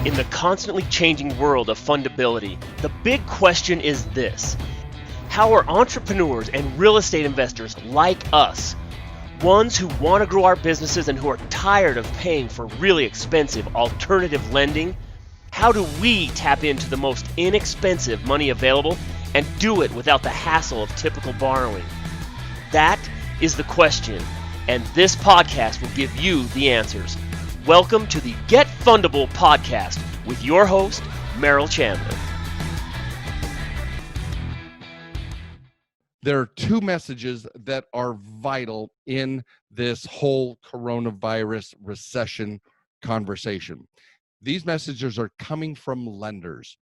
In the constantly changing world of fundability, the big question is this: how are entrepreneurs and real estate investors like us, ones who want to grow our businesses and who are tired of paying for really expensive alternative lending, how do we tap into the most inexpensive money available and do it without the hassle of typical borrowing? That is the question, and this podcast will give you the answers. Welcome to the Get Fundable podcast with your host, Merill Chandler. There are two messages that are vital in this whole coronavirus recession conversation. These messages are coming from lenders.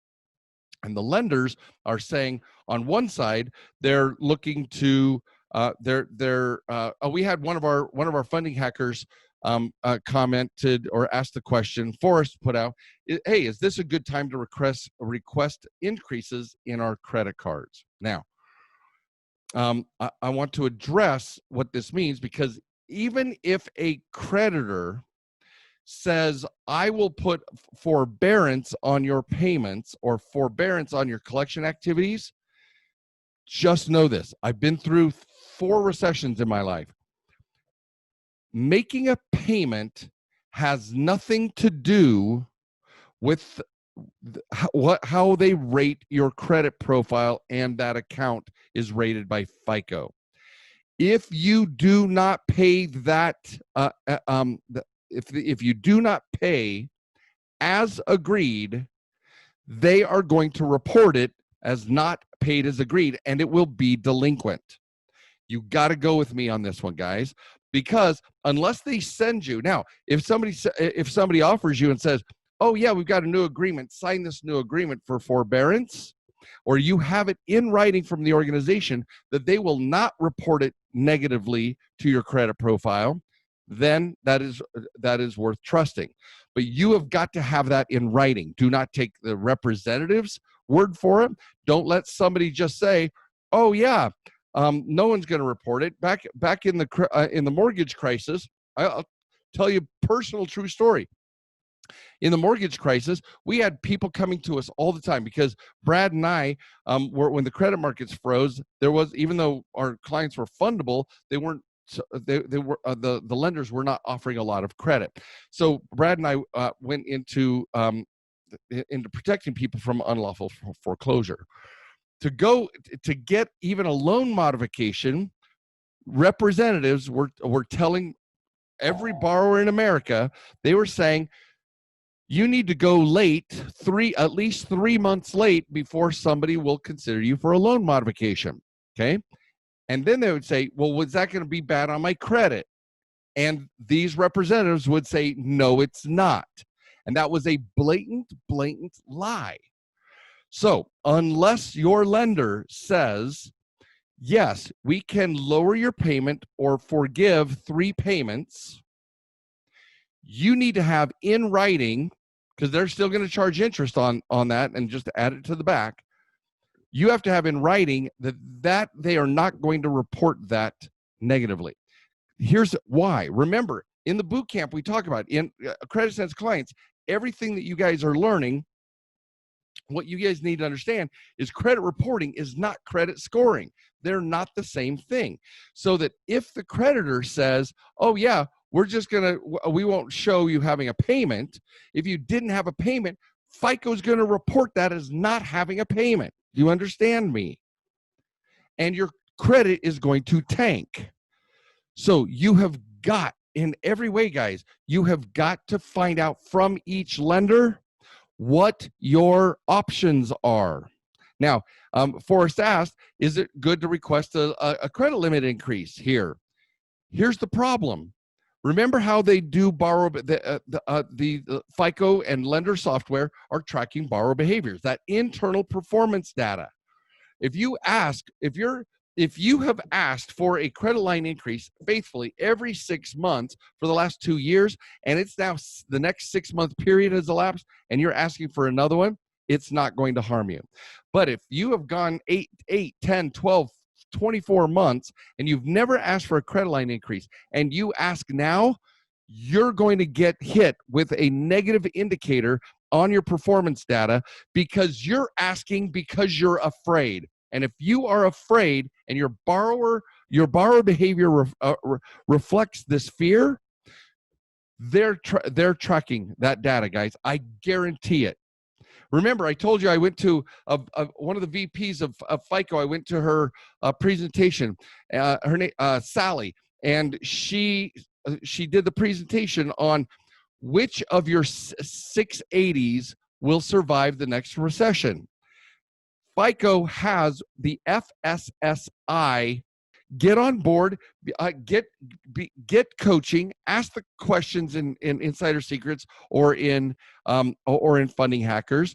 And the lenders are saying, on one side, they're looking to we had one of our funding hackers commented or asked the question, Forrest put out, hey, is this a good time to request increases in our credit cards? Now, I want to address what this means, because even if a creditor says, I will put forbearance on your payments or forbearance on your collection activities, just know this. I've been through 4 recessions in my life. Making a payment has nothing to do with how they rate your credit profile, and that account is rated by FICO. If you do not pay that, if you do not pay as agreed, they are going to report it as not paid as agreed, and it will be delinquent. You got to go with me on this one, guys, because unless they send you now, if somebody offers you and says, oh yeah, we've got a new agreement, sign this new agreement for forbearance, or you have it in writing from the organization that they will not report it negatively to your credit profile, then that is worth trusting. But you have got to have that in writing. Do not take the representative's word for it. Don't let somebody just say, oh yeah, no one's going to report it. Back in the mortgage crisis, I'll tell you a personal true story. In the mortgage crisis, we had people coming to us all the time because Brad and I when the credit markets froze, there was, even though our clients were fundable, they weren't. The lenders were not offering a lot of credit. So Brad and I went into protecting people from unlawful foreclosure. To get even a loan modification, representatives were telling every borrower in America, they were saying, you need to go late, at least 3 months late before somebody will consider you for a loan modification. Okay. And then they would say, well, was that going to be bad on my credit? And these representatives would say, no, it's not. And that was a blatant lie. So unless your lender says, yes, we can lower your payment or forgive 3 payments, you need to have in writing, because they're still going to charge interest on that and just add it to the back. You have to have in writing that they are not going to report that negatively. Here's why. Remember, in the boot camp, we talk about in Credit Sense clients, everything that you guys are learning, what you guys need to understand is credit reporting is not credit scoring. They're not the same thing. So that if the creditor says, oh yeah, we won't show you having a payment. If you didn't have a payment, FICO is going to report that as not having a payment. Do you understand me? And your credit is going to tank. So you have got, in every way, guys, you have got to find out from each lender what your options are. Now, Forrest asked, is it good to request a credit limit increase here? Here's the problem. Remember how they do borrow, the FICO and lender software are tracking borrower behaviors, that internal performance data. If you have asked for a credit line increase faithfully every 6 months for the last 2 years, and it's now the next 6-month period has elapsed, and you're asking for another one, it's not going to harm you. But if you have gone 8, 10, 12, 24 months and you've never asked for a credit line increase and you ask now, you're going to get hit with a negative indicator on your performance data because you're asking because you're afraid. And if you are afraid and your borrower behavior reflects this fear, they're tracking that data, guys. I guarantee it. Remember, I told you I went to one of the VPs of FICO. I went to her presentation. Her name Sally, and she did the presentation on which of your 680s will survive the next recession. FICO has the FSSI. Get on board, get coaching, ask the questions in Insider Secrets or in Funding Hackers,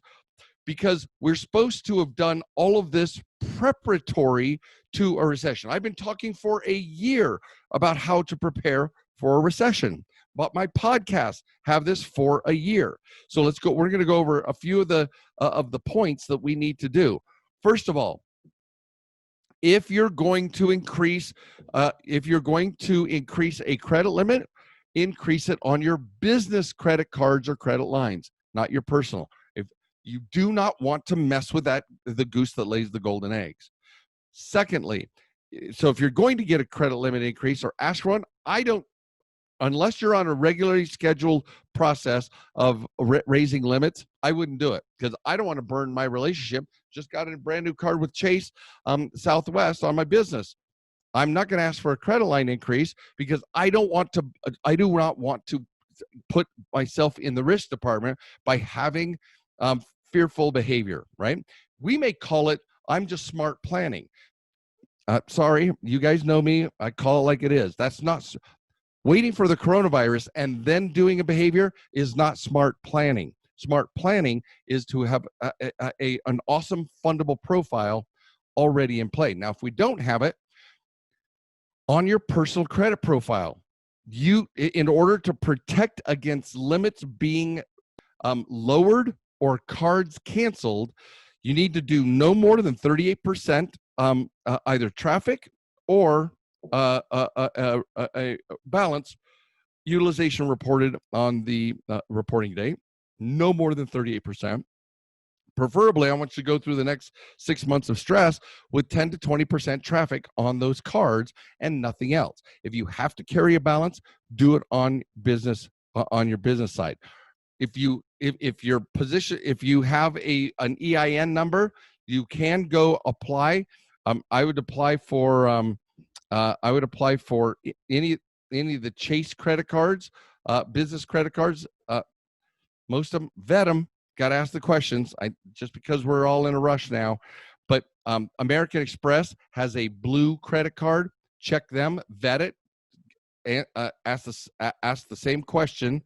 because we're supposed to have done all of this preparatory to a recession. I've been talking for a year about how to prepare for a recession, but my podcasts have this for a year. So let's go. We're going to go over a few of the points that we need to do. First of all, if you're going to increase a credit limit, increase it on your business credit cards or credit lines, not your personal. If you do not want to mess with the goose that lays the golden eggs. Secondly, so if you're going to get a credit limit increase or ask for one, unless you're on a regularly scheduled process of raising limits, I wouldn't do it because I don't want to burn my relationship. Just got a brand new card with Chase Southwest on my business. I'm not going to ask for a credit line increase because I do not want to put myself in the risk department by having fearful behavior, right? We may call it, I'm just smart planning. Sorry, you guys know me. I call it like it is. That's not waiting for the coronavirus and then doing a behavior is not smart planning. Smart planning is to have an awesome fundable profile already in play. Now, if we don't have it on your personal credit profile, in order to protect against limits being lowered or cards canceled, you need to do no more than 38% either traffic or a balance utilization reported on the reporting date, no more than 38%. Preferably, I want you to go through the next 6 months of stress with 10 to 20% traffic on those cards and nothing else. If you have to carry a balance, do it on your business side. If you have an EIN number, you can go apply. I would apply for any of the Chase credit cards, business credit cards. Most of them, vet them. Got to ask the questions. Just because we're all in a rush now, but American Express has a blue credit card. Check them, vet it, and ask the same question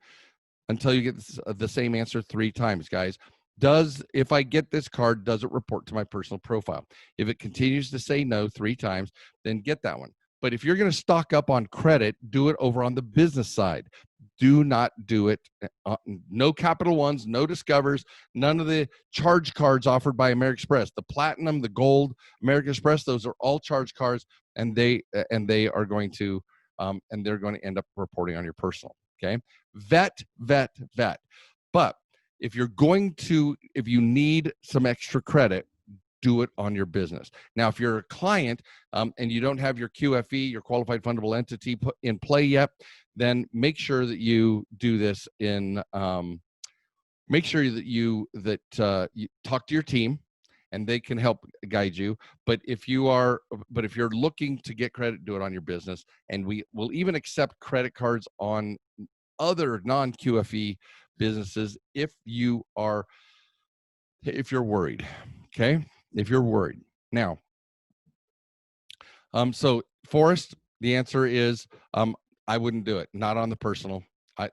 until you get the same answer 3 times, guys. If I get this card, does it report to my personal profile? If it continues to say no 3 times, then get that one. But if you're going to stock up on credit, do it over on the business side. Do not do it. No Capital Ones, no Discovers, none of the charge cards offered by American Express. The Platinum, the Gold, American Express, those are all charge cards, and they are going to and they're going to end up reporting on your personal. Okay, vet. But if you need some extra credit, do it on your business. Now, if you're a client and you don't have your QFE, your qualified fundable entity, put in play yet, then make sure that you do this make sure that you talk to your team and they can help guide you. But if you're looking to get credit, do it on your business. And we will even accept credit cards on other non-QFE businesses if you're worried. Okay, if you're worried. Now, so Forrest, the answer is I wouldn't do it. Not on the personal.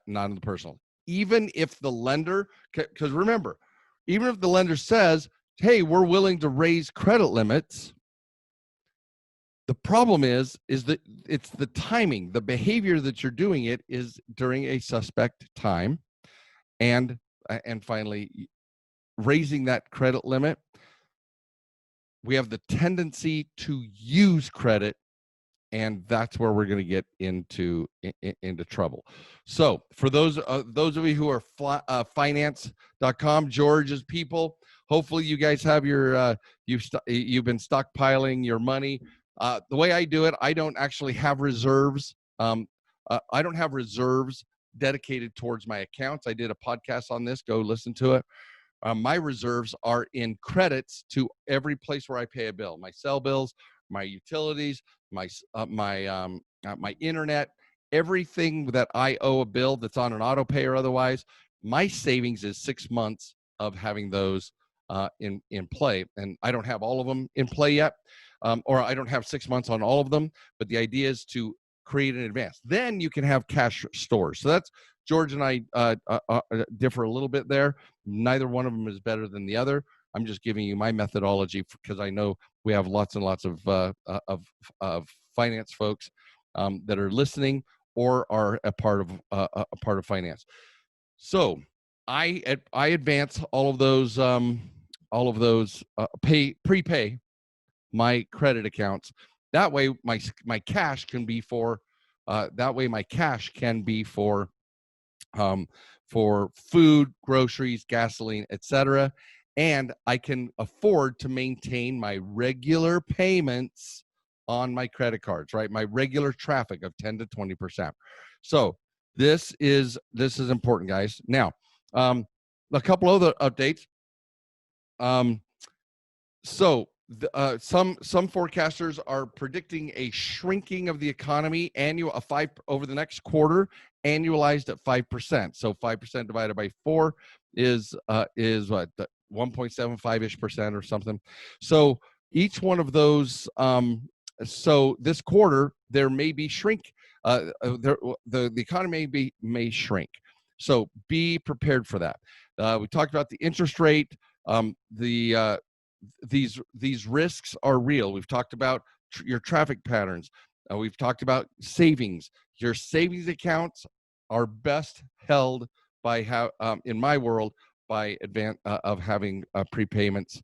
Not on the personal. Even if the lender, because remember, even if the lender says, "Hey, we're willing to raise credit limits," the problem is that it's the timing. The behavior that you're doing it is during a suspect time, and finally, raising that credit limit. We have the tendency to use credit and that's where we're going to get into trouble. So for those of you who are finance.com, George's people, hopefully you guys have your you've been stockpiling your money. The way I do it, I don't actually have reserves. I don't have reserves dedicated towards my accounts. I did a podcast on this. Go listen to it. My reserves are in credits to every place where I pay a bill: my cell bills, my utilities, my internet, everything that I owe a bill that's on an auto pay or otherwise. My savings is 6 months of having those in play, and I don't have all of them in play yet, or I don't have 6 months on all of them. But the idea is to create in advance. Then you can have cash stores. So that's George and I differ a little bit there. Neither one of them is better than the other. I'm just giving you my methodology because I know we have lots and lots of finance folks that are listening or are a part of finance. So I advance all of those prepay my credit accounts. That way my cash can be for food, groceries, gasoline, etc. And I can afford to maintain my regular payments on my credit cards, right? My regular traffic of 10 to 20%. So this is important, guys. Now, a couple other updates. Some forecasters are predicting a shrinking of the economy over the next quarter, annualized at 5%. So 5% divided by 4 is what, 1.75% or something. So each one of those. So this quarter there may be shrink. The economy may shrink. So be prepared for that. We talked about the interest rate. These risks are real. We've talked about your traffic patterns. We've talked about savings. Your savings accounts are best held by in my world, by of having prepayments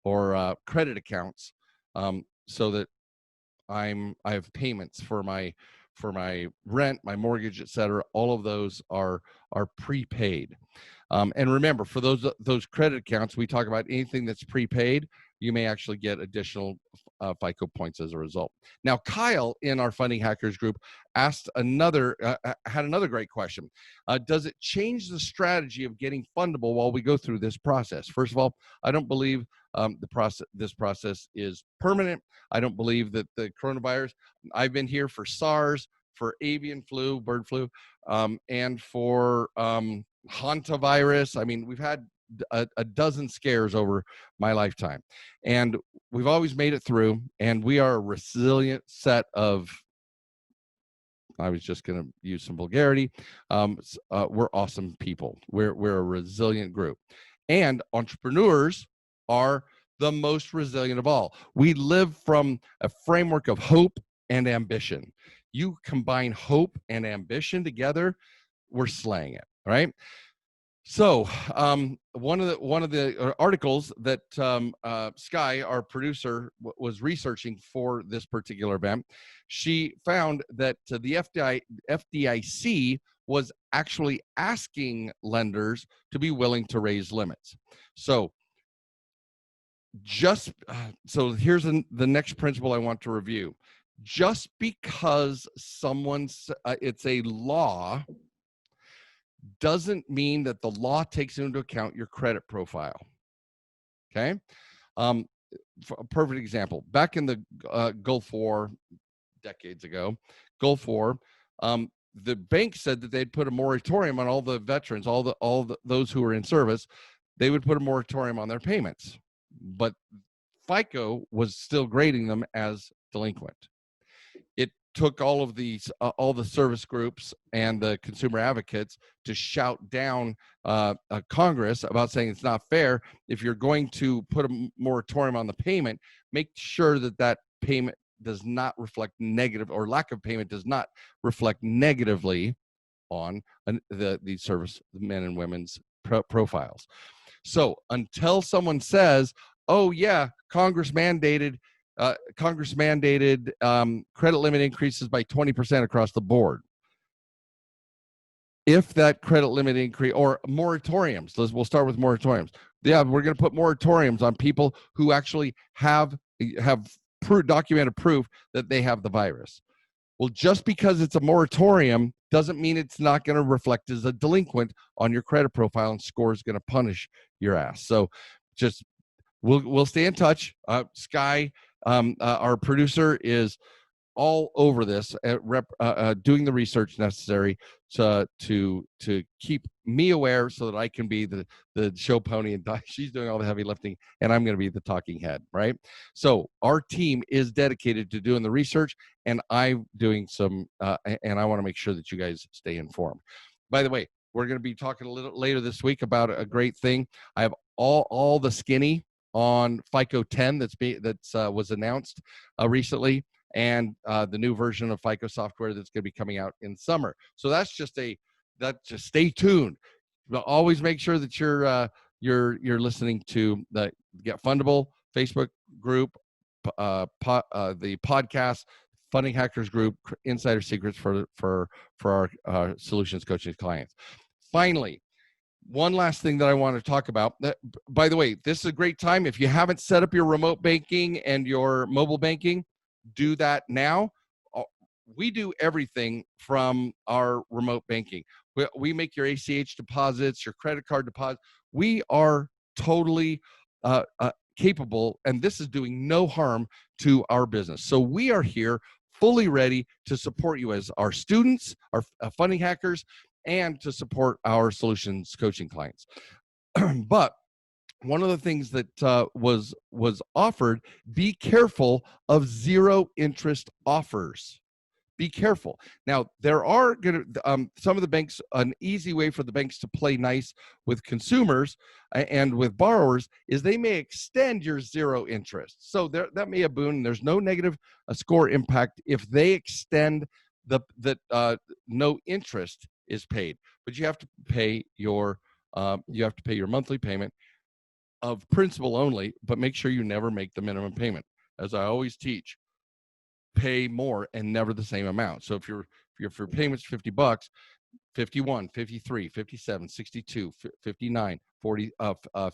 or credit accounts, so that I have payments for my rent, my mortgage, etc. All of those are prepaid. And remember, for those credit accounts, we talk about anything that's prepaid, you may actually get additional FICO points as a result. Now, Kyle in our Funding Hackers group had another great question. Does it change the strategy of getting fundable while we go through this process? First of all, I don't believe this process is permanent. I don't believe that the coronavirus. I've been here for SARS, for avian flu, bird flu, and for hantavirus. I mean, we've had a dozen scares over my lifetime, and we've always made it through, and we are a resilient set of, I was just going to use some vulgarity. We're awesome people. We're a resilient group, and entrepreneurs are the most resilient of all. We live from a framework of hope and ambition. You combine hope and ambition together, we're slaying it, right? So one of the articles that Sky, our producer, was researching for this particular event, she found that the FDIC was actually asking lenders to be willing to raise limits. So so here's the next principle I want to review. Just because it's a law doesn't mean that the law takes into account your credit profile. Okay. For a perfect example, back in the Gulf War, decades ago, Gulf War, the bank said that they'd put a moratorium on all the veterans, those who were in service. They would put a moratorium on their payments, but FICO was still grading them as delinquent. It took all the service groups and the consumer advocates to shout down Congress about saying it's not fair. If you're going to put a moratorium on the payment, make sure that payment does not reflect negative, or lack of payment does not reflect negatively on the service men and women's profiles. So until someone says, oh yeah, Congress mandated Congress mandated credit limit increases by 20% across the board. If that credit limit increase, or moratoriums, we'll start with moratoriums. Yeah, we're going to put moratoriums on people who actually have documented proof that they have the virus. Well, just because it's a moratorium doesn't mean it's not going to reflect as a delinquent on your credit profile, and score is going to punish your ass. So just we'll stay in touch. Sky, our producer, is all over this, doing the research necessary to keep me aware, so that I can be the show pony, and she's doing all the heavy lifting, and I'm going to be the talking head, right? So our team is dedicated to doing the research, and I'm doing some, and I want to make sure that you guys stay informed. By the way, we're going to be talking a little later this week about a great thing. I have all the skinny on FICO 10 that was announced recently, and the new version of FICO software that's going to be coming out in summer. So that's just stay tuned. But always make sure that you're listening to the Get Fundable Facebook group, the podcast, Funding Hackers group, Insider Secrets for our solutions coaching clients. Finally, one last thing that I want to talk about. By the way, this is a great time. If you haven't set up your remote banking and your mobile banking, do that now. We do everything from our remote banking. We make your ACH deposits, your credit card deposits. We are totally capable, and this is doing no harm to our business. So we are here fully ready to support you as our students, our funding hackers, and to support our solutions coaching clients. But one of the things that was offered, be careful of zero interest offers. Be careful. Now, there are going to some of the banks, an easy way for the banks to play nice with consumers and with borrowers is they may extend your zero interest. So that may be a boon. There's no negative score impact if they extend that no interest is paid, but you have to pay your monthly payment of principal only, but make sure you never make the minimum payment. As I always teach, pay more and never the same amount. So if your payment's $50, 51, 53, 57, 62, 59, 40,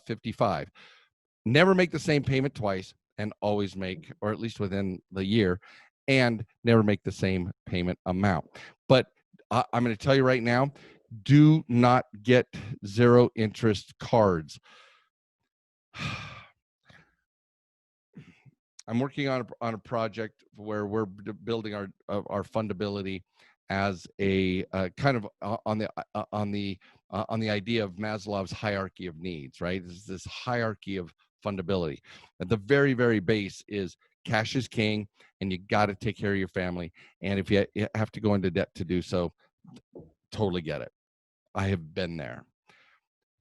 55. Never make the same payment twice, and always make, or at least within the year, and never make the same payment amount. But I'm going to tell you right now, do not get zero interest cards. I'm working on a project where we're building our fundability as a kind of on the idea of Maslow's hierarchy of needs, right? This hierarchy of fundability. At the very, very base is cash is king, and you got to take care of your family. And if you have to go into debt to do so, totally get it. I have been there.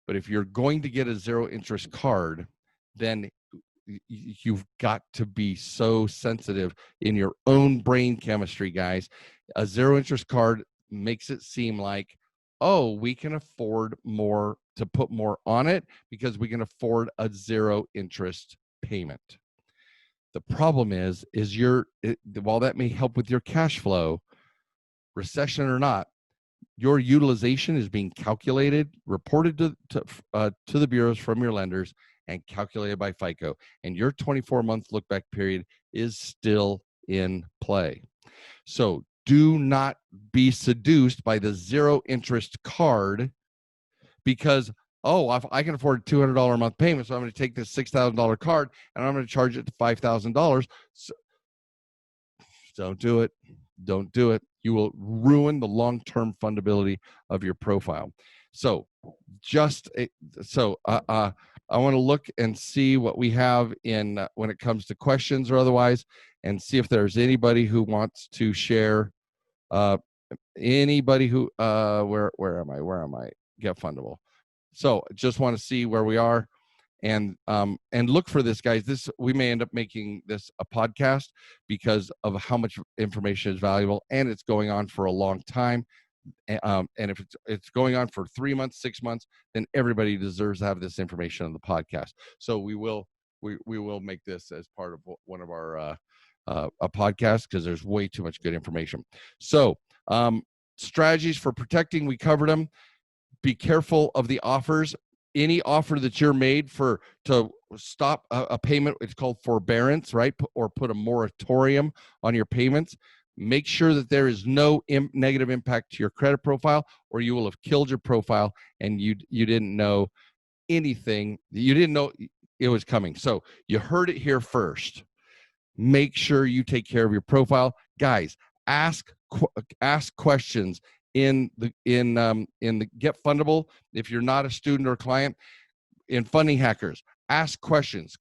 But if you're going to get a zero interest card, then you've got to be so sensitive in your own brain chemistry, guys. A zero interest card makes it seem like, oh, we can afford more, to put more on it because we can afford a zero interest payment. The problem is while that may help with your cash flow, recession or not, your utilization is being calculated, reported to the bureaus from your lenders, and calculated by FICO. And your 24-month look-back period is still in play. So do not be seduced by the zero interest card because, oh, I can afford a $200 a month payment, so I'm going to take this $6,000 card and I'm going to charge it to $5,000. So don't do it. Don't do it. You will ruin the long-term fundability of your profile. So I want to look and see what we have in when it comes to questions or otherwise, and see if there's anybody who wants to share. Anybody who where am I? Get Fundable. So just want to see where we are, and look for this, guys. We may end up making this a podcast because of how much information is valuable, and it's going on for a long time. And if it's going on for 3 months, 6 months, then everybody deserves to have this information on the podcast. So we will we will make this as part of one of our a podcast, because there's way too much good information. So strategies for protecting, we covered them. Be careful of the offers. Any offer that you're made to stop a payment, it's called forbearance, right? Or put a moratorium on your payments. Make sure that there is no negative impact to your credit profile, or you will have killed your profile and you didn't know anything. You didn't know it was coming. So you heard it here first. Make sure you take care of your profile, guys. Ask questions in the Get Fundable. If you're not a student or client, in Funding Hackers, ask questions.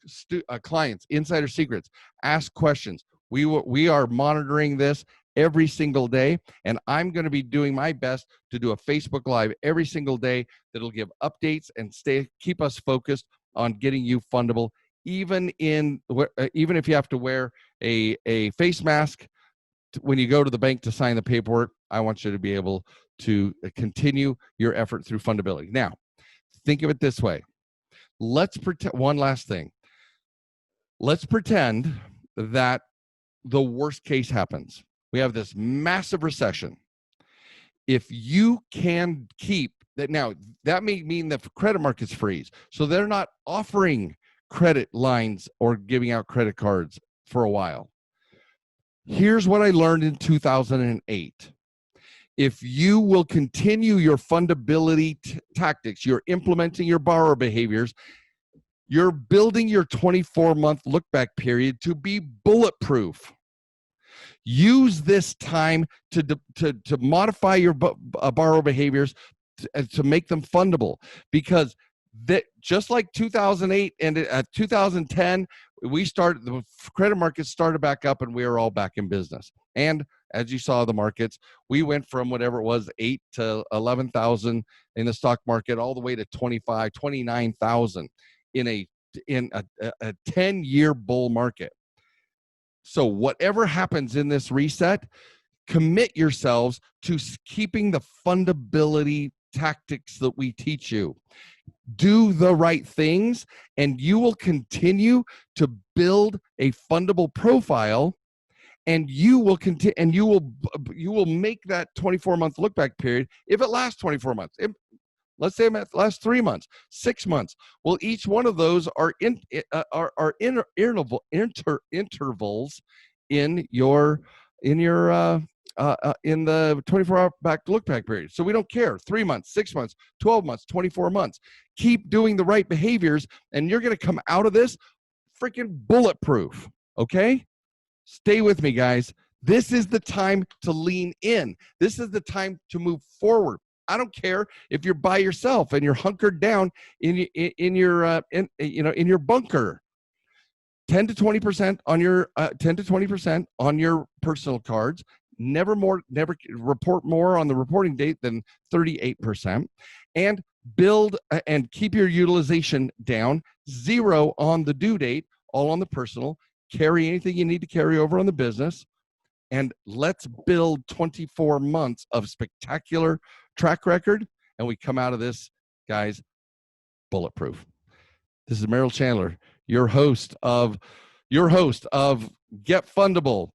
Clients, insider secrets, ask questions. We are monitoring this every single day, and I'm going to be doing my best to do a Facebook Live every single day that'll give updates and keep us focused on getting you fundable, even if you have to wear a face mask when you go to the bank to sign the paperwork. I want you to be able to continue your effort through Fundability. Now, think of it this way. Let's pretend one last thing. Let's pretend that the worst case happens. We have this massive recession. If you can keep that, now that may mean that credit markets freeze, so they're not offering credit lines or giving out credit cards for a while. Here's what I learned in 2008. If you will continue your fundability tactics, you're implementing your borrower behaviors, you're building your 24-month look-back period to be bulletproof. Use this time to modify your borrower behaviors to make them fundable, because that, just like 2008 and 2010, the credit markets started back up and we were all back in business. And as you saw, the markets, we went from whatever it was, 8 to 11,000 in the stock market, all the way to 25, 29,000 in a 10-year bull market. So whatever happens in this reset, commit yourselves to keeping the fundability tactics that we teach you. Do the right things, and you will continue to build a fundable profile, and you will continue, and you will make that 24-month look back period. If it lasts 24 months, let's say it lasts 3 months, 6 months. Well, each one of those are intervals in the 24-hour look back period. So we don't care. 3 months, 6 months, 12 months, 24 months. Keep doing the right behaviors, and you're going to come out of this freaking bulletproof. Okay? Stay with me, guys. This is the time to lean in. This is the time to move forward. I don't care if you're by yourself and you're hunkered down in your bunker. 10 to 20% on your personal cards. Never report more on the reporting date than 38%, and build and keep your utilization down. 0 on the due date, all on the personal. Carry anything you need to carry over on the business, and let's build 24 months of spectacular track record, and we come out of this, guys, bulletproof. This is Merill Chandler, your host of Get Fundable,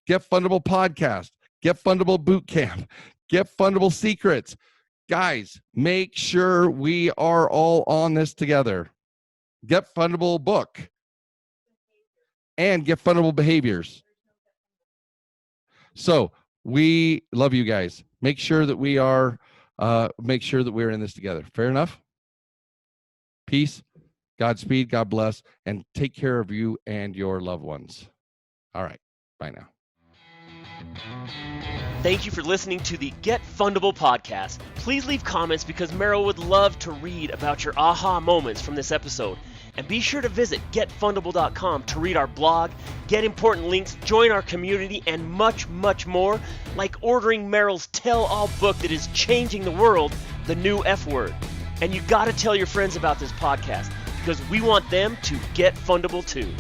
Get Fundable Podcast, Get Fundable Bootcamp, Get Fundable Secrets. Guys, make sure we are all on this together. Get Fundable book and Get Fundable Behaviors. So we love you guys. Make sure that we are we're in this together. Fair enough? Peace, Godspeed, God bless, and take care of you and your loved ones. All right. Bye now. Thank you for listening to the Get Fundable podcast. Please leave comments, because Merill would love to read about your aha moments from this episode. And be sure to visit getfundable.com to read our blog, get important links, join our community, and much, much more, like ordering Merill's tell-all book that is changing the world, The New F Word. And you got to tell your friends about this podcast, because we want them to get fundable too.